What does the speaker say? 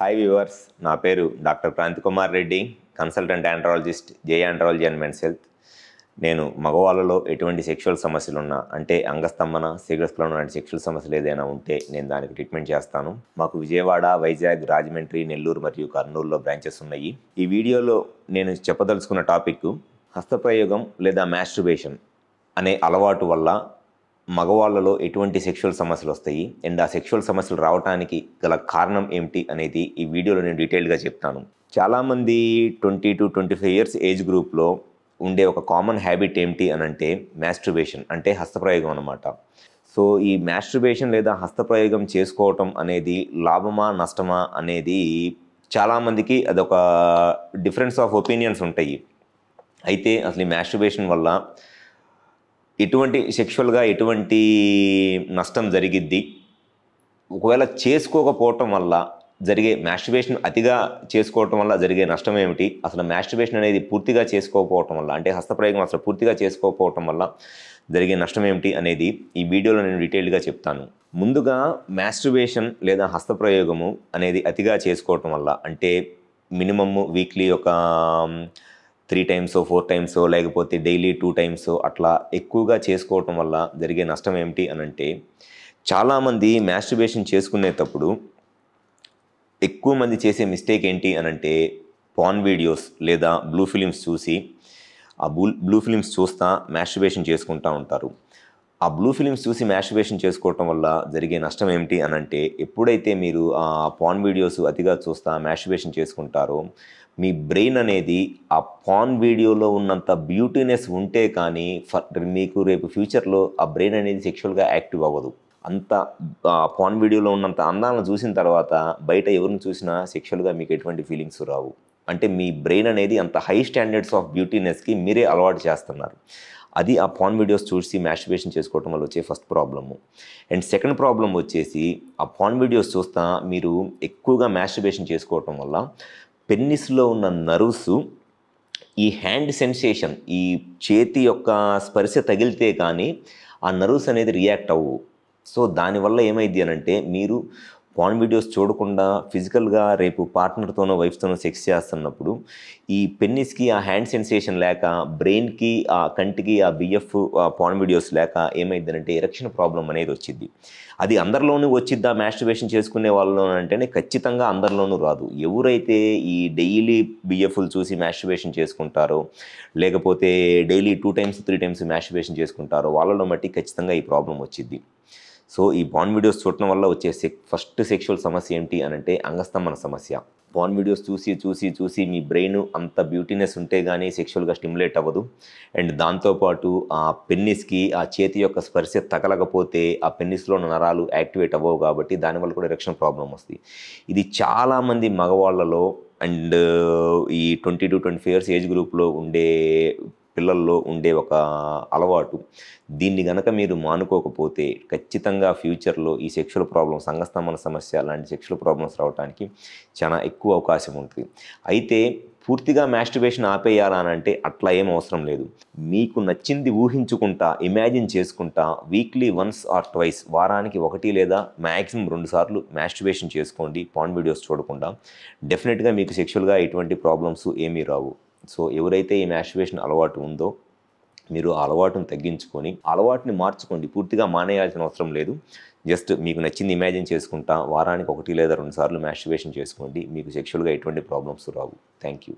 Hi viewers, నా పేరు doctor Kranthi Kumar Reddy, consultant andrologist, J andrology and men's health. నేను మగవాళ్ళలో ఎటువంటి సెక్షువల్ సమస్యలు ఉన్నా, అంటే అంగస్తంభన, శీఘ్రస్ఖలనం లాంటి సెక్షువల్ సమస్యలు ఏదైనా ఉంటే నేను దానికి ట్రీట్మెంట్ చేస్తాను. మాకు విజయవాడ, వైజాగ్, రాజమండ్రి, నెల్లూరు మరియు కర్నూలులో బ్రాంచెస్ ఉన్నాయి. ఈ వీడియోలో నేను చెప్పదలుచుకున్న టాపిక్ హస్తప్రయోగం లేదా మాస్టర్బేషన్ అనే అలవాటు వల్ల మగవాళ్ళలో ఎటువంటి సెక్షువల్ సమస్యలు వస్తాయి అండ్ ఆ సెక్షువల్ సమస్యలు రావడానికి గల కారణం ఏమిటి అనేది ఈ వీడియోలో నేను డీటెయిల్గా చెప్తాను. చాలామంది 20 to 25 ఇయర్స్ ఏజ్ గ్రూప్లో ఉండే ఒక కామన్ హ్యాబిట్ ఏమిటి అని అంటే మాస్టర్బేషన్, అంటే హస్తప్రయోగం అన్నమాట. సో ఈ మాస్టర్బేషన్ లేదా హస్తప్రయోగం చేసుకోవటం అనేది లాభమా నష్టమా అనేది చాలామందికి అదొక డిఫరెన్స్ ఆఫ్ ఒపీనియన్స్ ఉంటాయి. అయితే అసలు ఈ మాస్టర్బేషన్ వల్ల ఎటువంటి సెక్షువల్గా ఎటువంటి నష్టం జరిగిద్ది, ఒకవేళ చేసుకోకపోవటం వల్ల జరిగే మాస్టర్బేషన్ అతిగా చేసుకోవటం వల్ల జరిగే నష్టం ఏమిటి, అసలు మాస్టర్బేషన్ అనేది పూర్తిగా చేసుకోకపోవటం వల్ల, అంటే హస్తప్రయోగం అసలు పూర్తిగా చేసుకోకపోవటం వల్ల జరిగే నష్టం ఏమిటి అనేది ఈ వీడియోలో నేను డీటెయిల్గా చెప్తాను. ముందుగా మాస్టర్బేషన్ లేదా హస్తప్రయోగము అనేది అతిగా చేసుకోవటం వల్ల, అంటే మినిమమ్ వీక్లీ ఒక 3 times 4 times లేకపోతే డైలీ 2 times అట్లా ఎక్కువగా చేసుకోవటం వల్ల జరిగే నష్టం ఏమిటి అని అంటే, చాలామంది మాస్టర్బేషన్ చేసుకునేటప్పుడు ఎక్కువ మంది చేసే మిస్టేక్ ఏంటి అని అంటే పార్న్ వీడియోస్ లేదా బ్లూ ఫిలిమ్స్ చూసి ఆ బ్లూ ఫిలిమ్స్ చూస్తా మాస్టర్బేషన్ చేసుకుంటూ ఉంటారు. ఆ బ్లూ ఫిలిమ్స్ చూసి మాస్టర్బేషన్ చేసుకోవటం వల్ల జరిగే నష్టం ఏమిటి అని అంటే, ఎప్పుడైతే మీరు ఆ పార్న్ వీడియోస్ అతిగా చూస్తా మాస్టర్బేషన్ చేసుకుంటారో మీ బ్రెయిన్ అనేది ఆ పార్న్ వీడియోలో ఉన్నంత బ్యూటీనెస్ ఉంటే కానీ మీకు రేపు ఫ్యూచర్లో ఆ బ్రెయిన్ అనేది సెక్షువల్గా యాక్టివ్ అవ్వదు. అంత పార్న్ వీడియోలో ఉన్నంత అందాలను చూసిన తర్వాత బయట ఎవరిని చూసినా సెక్షువల్గా మీకు ఎటువంటి ఫీలింగ్స్ రావు. అంటే మీ బ్రెయిన్ అనేది అంత హై స్టాండర్డ్స్ ఆఫ్ బ్యూటీనెస్కి మీరే అలవాటు చేస్తున్నారు. అది ఆ పార్న్ వీడియోస్ చూసి మాస్టర్బేషన్ చేసుకోవటం వల్ల వచ్చే first problem. And second problem వచ్చేసి, ఆ పార్న్ వీడియోస్ చూస్తా మీరు ఎక్కువగా మాస్టర్బేషన్ చేసుకోవటం వల్ల పెన్నిస్లో ఉన్న నర్వ్స్ ఈ హ్యాండ్ సెన్సేషన్, ఈ చేతి యొక్క స్పర్శ తగిలితే కానీ ఆ నర్వ్స్ అనేది రియాక్ట్ అవ్వవు. సో దానివల్ల ఏమైంది అని అంటే, మీరు పార్న్ వీడియోస్ చూడకుండా ఫిజికల్గా రేపు పార్ట్నర్తోనో వైఫ్తోనో సెక్స్ చేస్తున్నప్పుడు ఈ పెన్నిస్కి ఆ హ్యాండ్ సెన్సేషన్ లేక, బ్రెయిన్కి ఆ కంటికి ఆ బిఎఫ్ పార్న్ వీడియోస్ లేక ఏమైంది అంటే ఎరెక్షన్ ప్రాబ్లం అనేది వచ్చింది. అది అందరిలోనూ వచ్చిద్దా మాస్టర్బేషన్ చేసుకునే వాళ్ళలో అంటేనే ఖచ్చితంగా అందరిలోనూ రాదు. ఎవరైతే ఈ డైలీ బిఎఫ్లు చూసి మాస్టర్బేషన్ చేసుకుంటారో, లేకపోతే డైలీ 2 times 3 times మాస్టర్బేషన్ చేసుకుంటారో వాళ్ళలో మట్టి ఖచ్చితంగా ఈ ప్రాబ్లం వచ్చింది. సో ఈ పార్న్ వీడియోస్ చూడటం వల్ల వచ్చే ఫస్ట్ సెక్షువల్ సమస్య ఏంటి అని అంటే అంగస్తంభన సమస్య. పార్న్ వీడియోస్ చూసి చూసి చూసి మీ బ్రెయిన్ అంత బ్యూటీనెస్ ఉంటే కానీ సెక్షువల్గా స్టిమ్యులేట్ అవ్వదు. అండ్ దాంతోపాటు ఆ పెన్నిస్కి ఆ చేతి యొక్క స్పర్శ తగలకపోతే ఆ పెన్నిస్లో ఉన్న నరాలు యాక్టివేట్ అవ్వవు, కాబట్టి దానివల్ల కూడా ఎరెక్షన్ ప్రాబ్లం వస్తుంది. ఇది చాలామంది మగవాళ్ళలో అండ్ ఈ 20 to 25 ఇయర్స్ ఏజ్ గ్రూప్లో ఉండే పిల్లల్లో ఉండే ఒక అలవాటు. దీన్ని గనక మీరు మానుకోకపోతే ఖచ్చితంగా ఫ్యూచర్లో ఈ సెక్షువల్ ప్రాబ్లమ్స్, అంగస్తంభన సమస్య లాంటి సెక్షువల్ ప్రాబ్లమ్స్ రావడానికి చాలా ఎక్కువ అవకాశం ఉంటుంది. అయితే పూర్తిగా మాస్టర్బేషన్ ఆపేయాలనంటే అట్లా ఏం అవసరం లేదు. మీకు నచ్చింది ఊహించుకుంటా, ఇమాజిన్ చేసుకుంటా వీక్లీ 1 or 2 వారానికి 1 లేదా మ్యాక్సిమం 2 సార్లు మాస్టర్బేషన్ చేసుకోండి పార్న్ వీడియోస్ చూడకుండా. డెఫినెట్గా మీకు సెక్షువల్గా ఎటువంటి ప్రాబ్లమ్స్ ఏమీ రావు. సో ఎవరైతే ఈ మాస్టర్బేషన్ అలవాటు ఉందో మీరు ఆ అలవాటును తగ్గించుకొని అలవాటుని మార్చుకోండి. పూర్తిగా మానేయాల్సిన అవసరం లేదు. జస్ట్ మీకు నచ్చింది ఇమాజిన్ చేసుకుంటా వారానికి 1 లేదా 2 సార్లు మాస్టర్బేషన్ చేసుకోండి. మీకు సెక్షువల్గా ఎటువంటి ప్రాబ్లమ్స్ రావు. Thank you.